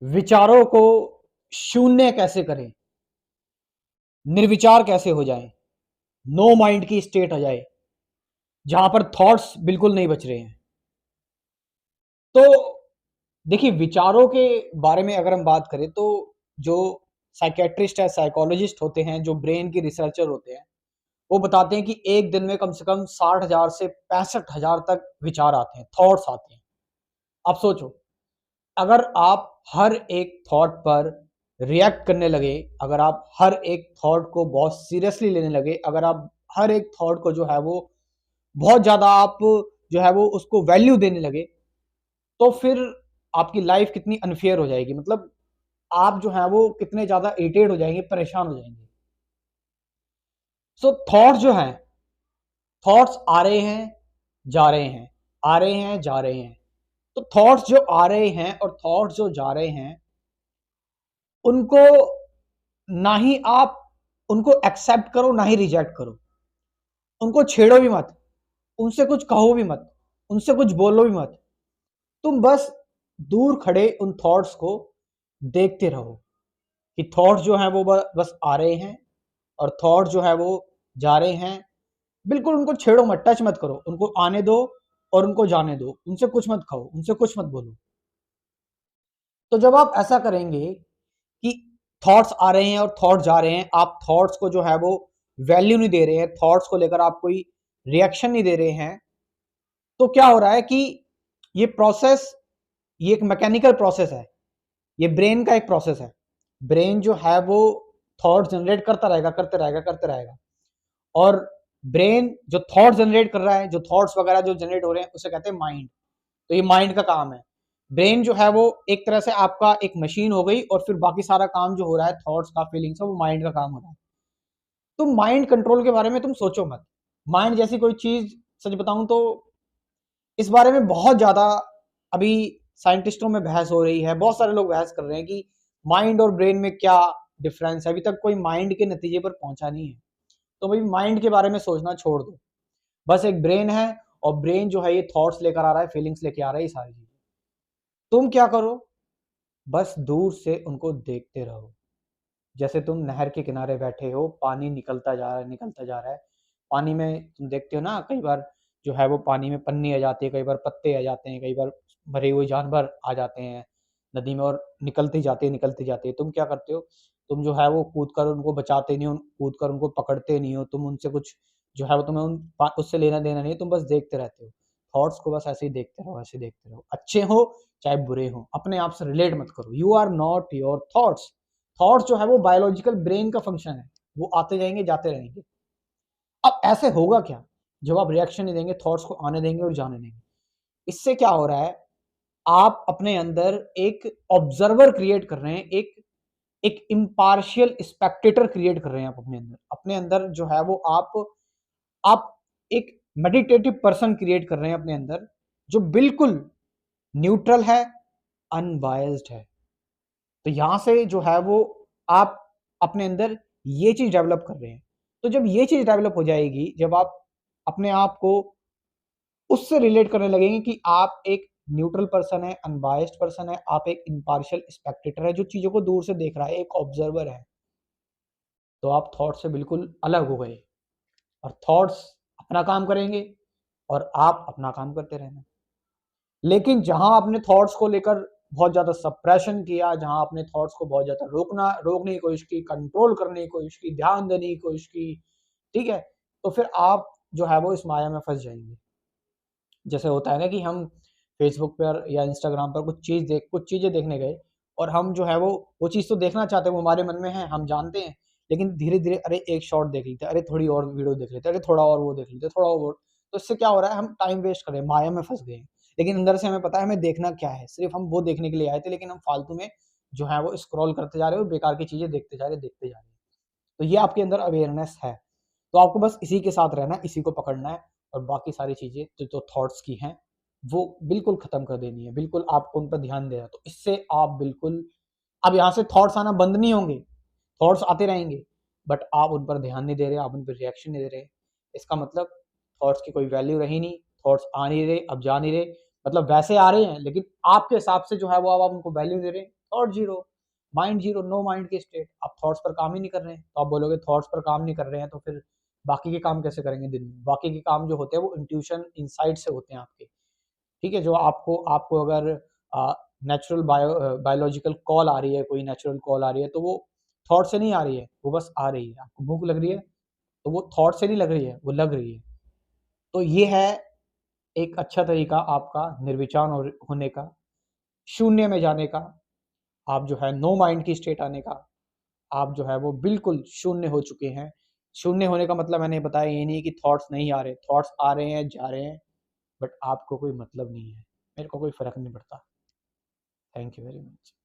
विचारों को शून्य कैसे करें, निर्विचार कैसे हो जाएं, नो माइंड की स्टेट आ जाए जहां पर थॉट्स बिल्कुल नहीं बच रहे हैं। तो देखिए, विचारों के बारे में अगर हम बात करें तो जो साइकेट्रिस्ट है, साइकोलॉजिस्ट होते हैं, जो ब्रेन के रिसर्चर होते हैं, वो बताते हैं कि एक दिन में कम से कम 60,000 से 65,000 तक विचार आते हैं, थॉट्स आते हैं। आप सोचो, अगर आप हर एक थॉट पर रिएक्ट करने लगे, अगर आप हर एक थॉट को बहुत सीरियसली लेने लगे, अगर आप हर एक थॉट को जो है वो बहुत ज़्यादा आप जो है वो उसको वैल्यू देने लगे, तो फिर आपकी लाइफ कितनी अनफेयर हो जाएगी। मतलब आप जो है वो कितने ज़्यादा इरिटेट हो जाएंगे, परेशान हो जाएंगे। सो थॉट्स जो हैं, थॉट्स आ रहे हैं, जा रहे हैं, आ रहे हैं, जा रहे हैं। तो थॉट्स जो आ रहे हैं और थॉट्स जो जा रहे हैं, उनको ना ही आप उनको एक्सेप्ट करो, ना ही रिजेक्ट करो। उनको छेड़ो भी मत, उनसे कुछ कहो भी मत, उनसे कुछ बोलो भी मत। तुम बस दूर खड़े उन थॉट्स को देखते रहो कि थॉट्स जो हैं वो बस आ रहे हैं और थॉट्स जो है वो जा रहे हैं। बिल्कुल उनको छेड़ो मत, टच मत करो, उनको आने दो और उनको जाने दो। उनसे कुछ मत खाओ, उनसे कुछ मत बोलो। तो जब आप ऐसा करेंगे कि थॉट्स आ रहे हैं और थॉट्स जा रहे हैं, आप थॉट्स को जो है वो वैल्यू नहीं दे रहे हैं, थॉट्स को लेकर आप कोई रिएक्शन नहीं दे रहे हैं, तो क्या हो रहा है कि ये प्रोसेस, ये एक मैकेनिकल प्रोसेस है, ये ब्रेन का एक प्रोसेस है। ब्रेन जो है वो थॉट जनरेट करता रहेगा, करते रहेगा, करते रहेगा। और ब्रेन जो थॉट जनरेट कर रहा है, जो थॉट्स वगैरह जो जनरेट हो रहे हैं, उसे कहते हैं माइंड। तो ये माइंड का काम है। ब्रेन जो है वो एक तरह से आपका एक मशीन हो गई, और फिर बाकी सारा काम जो हो रहा है, थॉट्स का, फीलिंग्स का, वो माइंड का काम हो रहा है। तुम माइंड कंट्रोल के बारे में तुम सोचो मत। माइंड जैसी कोई चीज, सच बताऊं तो इस बारे में बहुत ज्यादा अभी साइंटिस्टों में बहस हो रही है, बहुत सारे लोग बहस कर रहे हैं कि माइंड और ब्रेन में क्या डिफरेंस है। अभी तक कोई माइंड के नतीजे पर पहुंचा नहीं है। तो भाई माइंड के बारे में सोचना छोड़ दो, बस एक ब्रेन है, और ब्रेन जो है ये थॉट्स लेकर आ रहा है, फीलिंग्स लेके आ रहा है, ये सारी चीजें। तुम क्या करो, बस दूर से उनको देखते रहो। जैसे तुम नहर के किनारे बैठे हो, पानी निकलता जा रहा है, निकलता जा रहा है। पानी में तुम देखते हो ना, कई बार जो है वो पानी में पन्नी आ जाती है, कई बार पत्ते आ जाते हैं, कई बार मरे हुए जानवर आ जाते हैं नदी में, और निकलती जाती है, निकलती जाती है। तुम क्या करते हो, तुम जो है वो कूद कर उनको बचाते नहीं हो, कूद कर उनको पकड़ते नहीं हो, तुम उनसे कुछ जो है वो तुम्हें उससे लेना देना नहीं है, तुम बस देखते रहते हो। थॉट्स को बस ऐसे ही देखते रहो, ऐसे देखते रहो, अच्छे हो चाहे बुरे हो, अपने आप से रिलेट मत करो। You are not your thoughts. Thoughts जो है वो बायोलॉजिकल ब्रेन का फंक्शन है, वो आते जाएंगे, जाते रहेंगे। अब ऐसे होगा क्या, जब आप रिएक्शन नहीं देंगे, थॉट्स को आने देंगे और जाने देंगे, इससे क्या हो रहा है, आप अपने अंदर एक ऑब्जर्वर क्रिएट कर रहे हैं, एक एक इम्पार्शियल स्पेक्टेटर क्रिएट कर रहे हैं। आप अपने अंदर जो है वो आप एक मेडिटेटिव पर्सन क्रिएट कर रहे हैं अपने अंदर, जो बिल्कुल न्यूट्रल है, अनबायस्ड है। तो यहां से जो है वो आप अपने अंदर ये चीज डेवलप कर रहे हैं। तो जब ये चीज डेवलप हो जाएगी, जब आप अपने आप को उससे रिलेट करने लगेंगे कि आप एक न्यूट्रल पर्सन है, अनबायस्ड पर्सन है, आप एक इम्पार्शियल स्पेक्टेटर है जो चीजों को दूर से देख रहा है, एक ऑब्जर्वर है, तो आप थॉट से बिल्कुल अलग हो गए। और थॉट्स अपना काम करेंगे और आप अपना काम करते रहना। लेकिन जहां आपने थॉट्स को लेकर बहुत ज्यादा सप्रेशन किया, जहां आपने थॉट्स को बहुत ज्यादा रोकने की कोशिश की, कंट्रोल करने की कोशिश की, ध्यान देने की कोशिश की, ठीक है, तो फिर आप जो है वो इस माया में फंस जाएंगे। जैसे होता है ना कि हम फेसबुक पर या इंस्टाग्राम पर कुछ चीजें देखने गए, और हम जो है वो चीज तो देखना चाहते हैं, वो हमारे मन में है, हम जानते हैं, लेकिन धीरे धीरे अरे एक शॉर्ट देख लेते हैं, अरे थोड़ी और वीडियो देख लेते हैं, अरे थोड़ा और वो देख लेते हैं, थोड़ा और तो इससे क्या हो रहा है, हम टाइम वेस्ट कर रहे हैं, माया में फंस गए हैं। लेकिन अंदर से हमें पता है हमें देखना क्या है, सिर्फ हम वो देखने के लिए आए थे, लेकिन हम फालतू में जो है वो स्क्रॉल करते जा रहे हो, बेकार की चीजें देखते जा रहे, देखते जा रहे हैं। तो ये आपके अंदर अवेयरनेस है। तो आपको बस इसी के साथ रहना है, इसी को पकड़ना है, और बाकी सारी चीजें जो थॉट्स की हैं वो बिल्कुल खत्म कर देनी है, बिल्कुल आपको उन पर ध्यान देना है। तो इससे आप बिल्कुल, अब यहाँ से थॉट्स आना बंद नहीं होंगे, थॉट्स आते रहेंगे, बट आप उन पर ध्यान नहीं दे रहे, आप उन पर रिएक्शन नहीं दे रहे। इसका मतलब थॉट्स की कोई वैल्यू रही नहीं, थॉट्स आ नहीं रहे, अब जा नहीं रहे, मतलब वैसे आ रहे हैं लेकिन आपके हिसाब से जो है वो अब आप उनको वैल्यू दे रहे हैं। Thought zero, mind zero, no mind की स्टेट। आप थॉट्स पर काम ही नहीं कर रहे हैं, तो आप बोलोगे थॉट्स पर काम नहीं कर रहे हैं तो फिर बाकी के काम कैसे करेंगे दिन में? बाकी के काम जो होते हैं वो इंट्यूशन इनसाइट से होते हैं आपके, ठीक है? जो आपको आपको अगर नेचुरल बायोलॉजिकल कॉल आ रही है, कोई नेचुरल कॉल आ रही है, तो वो थॉट से नहीं आ रही है, वो बस आ रही है। आपको भूख लग रही है तो वो थॉट से नहीं लग रही है, वो लग रही है। तो ये है एक अच्छा तरीका आपका निर्विचार होने का, शून्य में जाने का, आप जो है नो माइंड की स्टेट आने का। आप जो है वो बिल्कुल शून्य हो चुके हैं। शून्य होने का मतलब मैंने बताया ये नहीं कि थॉट्स नहीं आ रहे, थॉट्स आ रहे हैं, जा रहे हैं, बट आपको कोई मतलब नहीं है। मेरे को कोई फ़र्क नहीं पड़ता। Thank you very much.